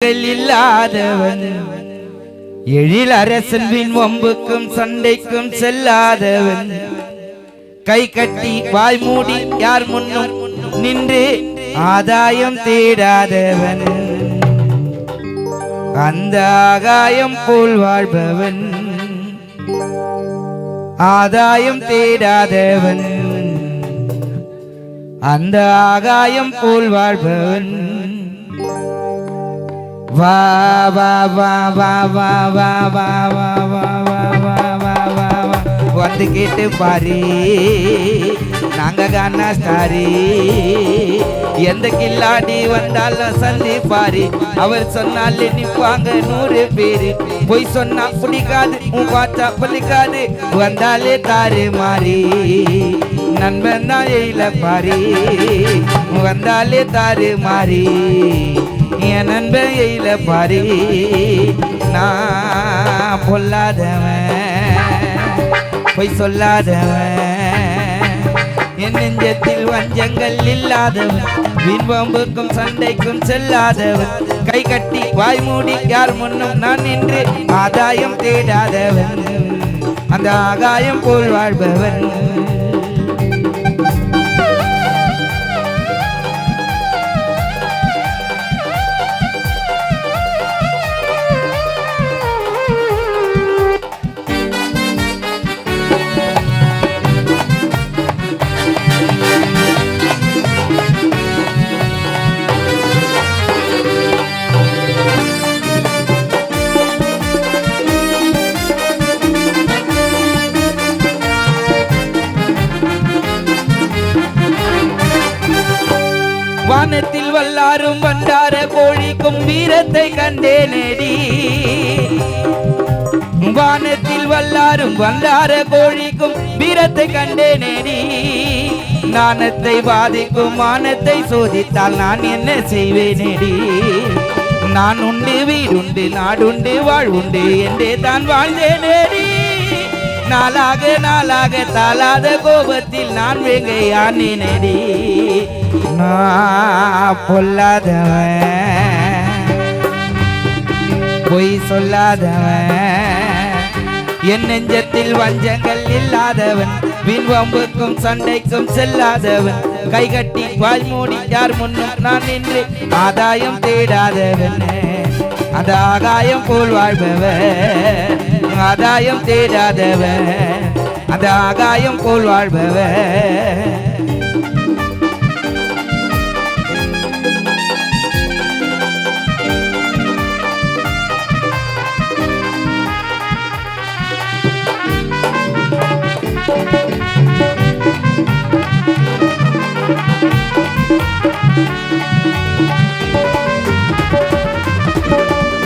இல்லாதவன் எழில் அரசன் வின் வம்புக்கும் சண்டைக்கும் செல்லாதவன் கை கட்டி வாய் மூடி யார் முன்னும் நின்று ஆதாயம் தேடாதவன் அந்த ஆகாயம் போல் வாழ்பவன் ஆதாயம் தேடாதவன் அந்த ஆகாயம் போல் வாழ்பவன் வா வா வா வா வா வா வா வா வா வா வா வா வா வந்து கேட்டு பாரு நாங்க காணா ஸ்டாரி எந்த கில்லாடி வந்தாலும் சந்தி பாரு அவர் சொன்னாலே நிப்பாங்க 100 பேரு பொய் சொன்னா பிடிக்காது உன் பார்த்தா பலிக்காது வந்தாலே தாரு மாறி நண்பன் தான் எயில பாரு வந்தாலே தாரு மாறி என் நண்பன் எயில பாரு நான் பொல்லாதவன் பொய் சொல்லாதவன் என் நெஞ்சத்தில் வஞ்சங்கள் இல்லாதவன் வீண்வம்புக்கும் சண்டைக்கும் செல்லாதவன் கை கட்டி வாய் மூடி யார் முன்னும் நான் நின்று ஆதாயம் தேடாதவன் அந்த ஆகாயம் போல் வாழ்பவன் வானத்தில் வல்லாரும் வந்தார கோழிக்கும் வீரத்தை கண்டேனேடி வானத்தில் வல்லாரும் வந்தார கோழிக்கும் வீரத்தை கண்டேனேடி நாணத்தை பாதிக்கும் மானத்தை சோதித்தால் நான் என்ன செய்வேனேடி நான் உண்டு வீடுண்டு நாடுண்டு வாழ்வுண்டு என்றே தான் வாழ்ந்தேனேடி நாளாக தாளாத கோபத்தில் நான் வெங்கையானேனேடி நான் பொல்லாதவன் பொய் சொல்லாதவன் என் நெஞ்சத்தில் வஞ்சங்கள் இல்லாதவன் வீண்வம்புக்கும் சண்டைக்கும் செல்லாதவன் கை கட்டி வாய் மூடி யார் முன்னும் நான் நின்று ஆதாயம் தேடாதவன் அந்த ஆகாயம் போல் வாழ்பவன் ஆதாயம் தேடாதவன் அந்த ஆகாயம் போல் வாழ்பவன்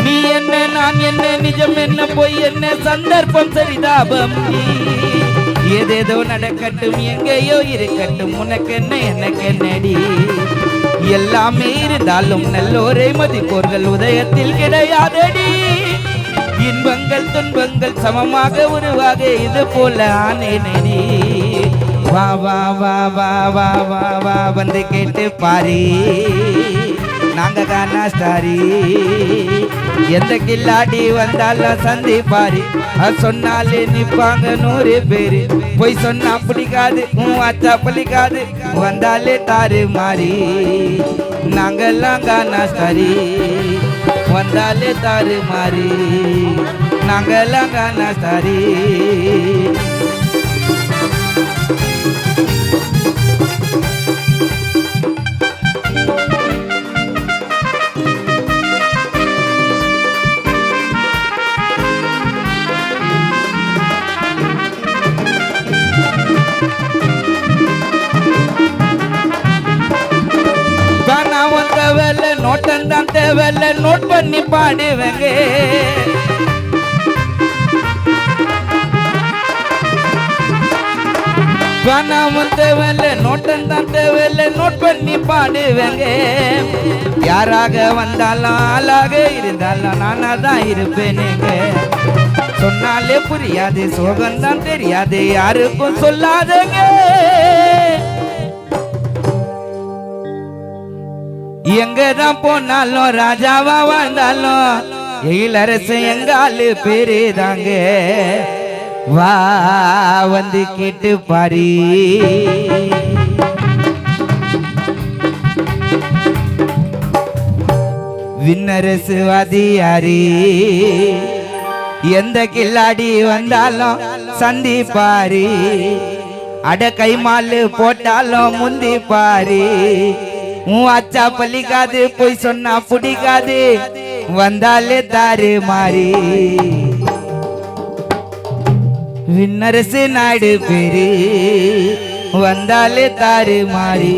நீ என்ன நான் என்ன நிஜம் என்ன பொய் என்ன சந்தர்ப்பம் சரிதாபம் ஏதேதோ நடக்கட்டும் எங்கேயோ இருக்கட்டும் உனக்கு என்ன எனக்கு என்னடி எல்லாமே இருந்தாலும் நல்லோரை மதிப்போர்கள் உதயத்தில் கிடையாதடி இன்பங்கள் துன்பங்கள் சமமாக உருவாக இது போல ஆனேனடி வா வா வா வா வா வா வா வந்து கேட்டு பாரு நாங்க காணா ஸ்டாரி எந்த கில்லாடி வந்தாலும் சந்தி பாரு சொன்னாலே நிப்பாங்க 100 பேரு பொய் சொன்னா பிடிக்காது உன் வாச்சா பலிக்காது வந்தாலே தாரு மாறி நாங்கெல்லாம் காணா ஸ்டாரி வந்தாலே தாரு மாறி நாங்கெல்லாம் காணா ஸ்டாரி நோட்டம் தான் தேவையில்ல நோட் பண்ணி பாடுவேங்க பணமும் தேவையில்ல நோட்டம் தான் தேவையில்ல நோட் பண்ணி பாடுவேங்க யாராக வந்தாலும் ஆளாக இருந்தாலும் நானா தான் இருப்பேனுங்க சொன்னாலே புரியாது சோகம்தான் தெரியாது யாருக்கும் சொல்லாதங்க எங்கதான் போனாலும் ராஜாவா வாழ்ந்தாலும் இளரசு எங்காலு பேரு தாங்க வா வந்து கேட்டு பாரு விண்ணரசு வாதியாரி எந்த கில்லாடி வந்தாலும் சந்திப்பாரி அட கைமாலு போட்டாலும் முந்தி பாரு உன் அச்சா பலிக்காது போய் சொன்னா பிடிக்காது வந்தாலே தாரு மாறி விண்ணரசு நாடு பேரு வந்தாலே தாரு மாறி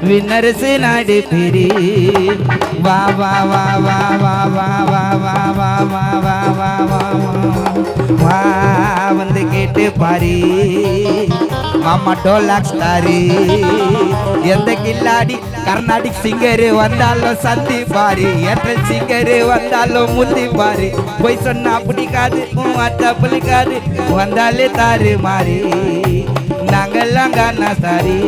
விண்ணரசு நாடு பேரு வா வா வா வா வா வா வா வா வா வா வா வா வா வா வந்து கேட்டு பாரு மாமா டோலாக் ஸ்டாரு எந்த கில்லாடி கர்நாடிக் சிங்கரு வந்தாலும் சந்தி பாரு ஏப்ரல் சிங்கரு வந்தாலும் முந்தி பாரு போய் சொன்னா பிடிக்காது அத்தா பிடிக்காது வந்தாலே தாரு மாறி நாங்கெல்லாம் காணா சாரி